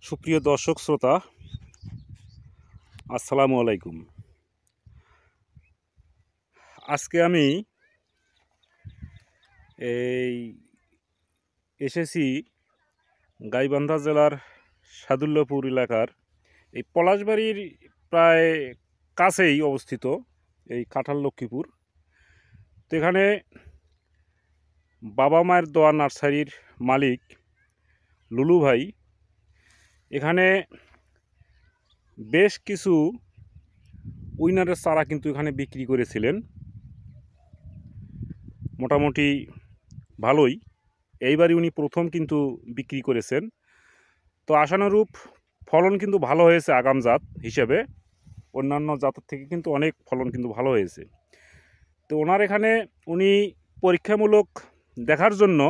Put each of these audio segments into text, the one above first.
সুপ্রিয় দর্শক শ্রোতা, আসসালামু আলাইকুম। আজকে আমি এসেছি গাইবান্ধা জেলার সাদুল্যপুর এলাকার এই পলাশবাড়ির প্রায় কাছেই অবস্থিত এই কাঁঠাল লক্ষ্মীপুর। তো এখানে বাবা মায়ের দোয়া নার্সারির মালিক লুলু ভাই এখানে বেশ কিছু উইনারের চারা কিন্তু এখানে বিক্রি করেছিলেন, মোটামুটি ভালোই। এইবারই উনি প্রথম কিন্তু বিক্রি করেছেন। তো আশানুরূপ ফলন কিন্তু ভালো হয়েছে আগাম জাত হিসেবে, অন্যান্য জাতের থেকে কিন্তু অনেক ফলন কিন্তু ভালো হয়েছে। তো ওনার এখানে উনি পরীক্ষামূলক দেখার জন্য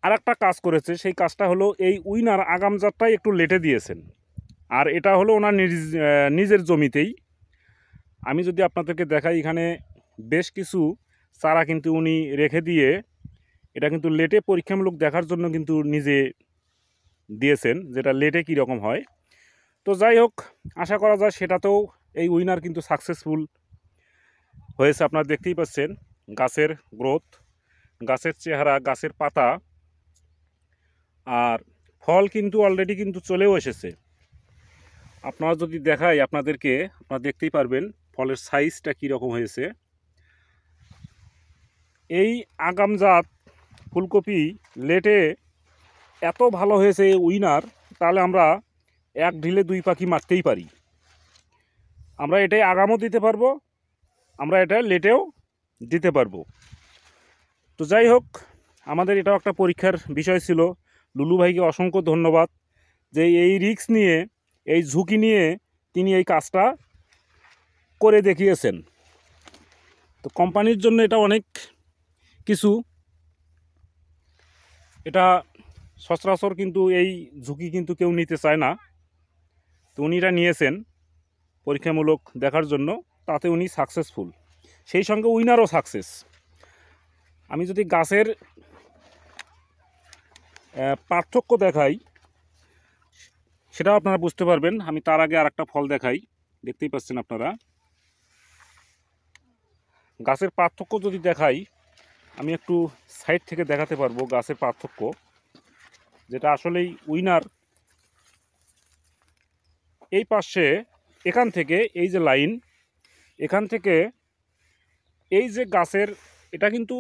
আর একটা কাজ করেছে। সেই কাজটা হলো এই উইনার আগাম জাতটাই একটু লেটে দিয়েছেন, আর এটা হলো ওনার নিজের জমিতেই। আমি যদি আপনাদেরকে দেখাই, এখানে বেশ কিছু চারা কিন্তু উনি রেখে দিয়ে এটা কিন্তু লেটে পরীক্ষামূলক দেখার জন্য কিন্তু নিজে দিয়েছেন, যেটা লেটে কীরকম হয়। তো যাই হোক, আশা করা যায় সেটাতেও এই উইনার কিন্তু সাকসেসফুল হয়েছে। আপনারা দেখতেই পাচ্ছেন গাছের গ্রোথ, গাছের চেহারা, গাছের পাতা, আর ফল কিন্তু অলরেডি কিন্তু চলেও এসেছে। আপনারা যদি দেখাই আপনাদেরকে, আপনারা দেখতেই পারবেন ফলের সাইজটা কীরকম হয়েছে। এই আগামজাত ফুলকপি লেটে এত ভালো হয়েছে এই উইনার, তাহলে আমরা এক ঢিলে দুই পাখি মারতেই পারি। আমরা এটাই আগামও দিতে পারবো, আমরা এটা লেটেও দিতে পারবো। তো যাই হোক, আমাদের এটাও একটা পরীক্ষার বিষয় ছিল। লুলু ভাইকে অসংখ্য ধন্যবাদ যে এই রিস্ক নিয়ে, এই ঝুঁকি নিয়ে তিনি এই কাজটা করে দেখিয়েছেন। তো কোম্পানির জন্য এটা অনেক কিছু, এটা সচরাচর কিন্তু এই ঝুঁকি কিন্তু কেউ নিতে চায় না। তো উনি এটা নিয়েছেন পরীক্ষামূলক দেখার জন্য, তাতে উনি সাকসেসফুল, সেই সঙ্গে উইনারও সাকসেস। আমি যদি গাছের পার্থক্য দেখাই, সেটাও আপনারা বুঝতে পারবেন। আমি তার আগে আর একটা ফল দেখাই, দেখতেই পাচ্ছেন আপনারা। গাছের পার্থক্য যদি দেখাই, আমি একটু সাইড থেকে দেখাতে পারবো গাছের পার্থক্য, যেটা আসলেই উইনার। এই পাশে এখান থেকে এই যে লাইন, এখান থেকে এই যে গাছের, এটা কিন্তু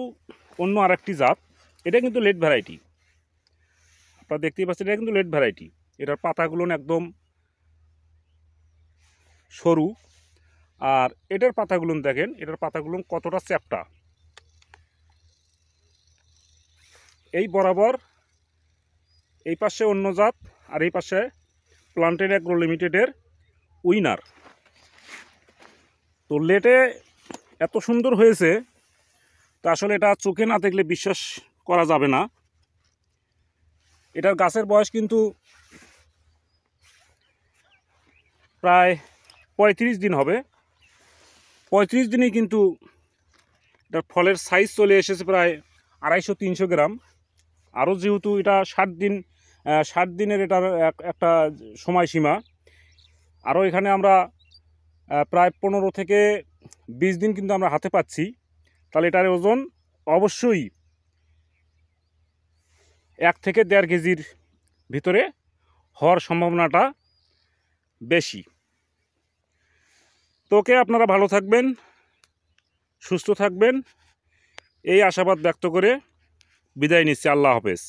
অন্য আরেকটি জাত, এটা কিন্তু লেট ভ্যারাইটি। আপনারা দেখতেই পাচ্ছেন এটা কিন্তু লেট ভ্যারাইটি। এটার পাতাগুলো একদম সরু, আর এটার পাতাগুলো দেখেন, এটার পাতাগুলো কতটা চ্যাপ্টা। এই বরাবর এই পাশে অন্য জাত, আর এই পাশে প্লান্টেড অ্যাগ্রো লিমিটেডের উইনার। তো লেটে এত সুন্দর হয়েছে, তো আসলে এটা চোখে না দেখলে বিশ্বাস করা যাবে না। এটার গাছের বয়স কিন্তু প্রায় 35 দিন হবে। 35 দিনেই কিন্তু এটার ফলের সাইজ চলে এসেছে প্রায় 250-300 গ্রাম। আরও যেহেতু এটা 60 দিনের এটার একটা সময়সীমা, আরও এখানে আমরা প্রায় 15 থেকে 20 দিন কিন্তু আমরা হাতে পাচ্ছি। তাহলে এটার ওজন অবশ্যই 1 থেকে 1.5 কেজির ভিতরে হওয়ার সম্ভাবনাটা বেশি। তোকে আপনারা ভালো থাকবেন, সুস্থ থাকবেন, এই আশাবাদ ব্যক্ত করে বিদায় নিচ্ছি। আল্লাহ হাফেজ।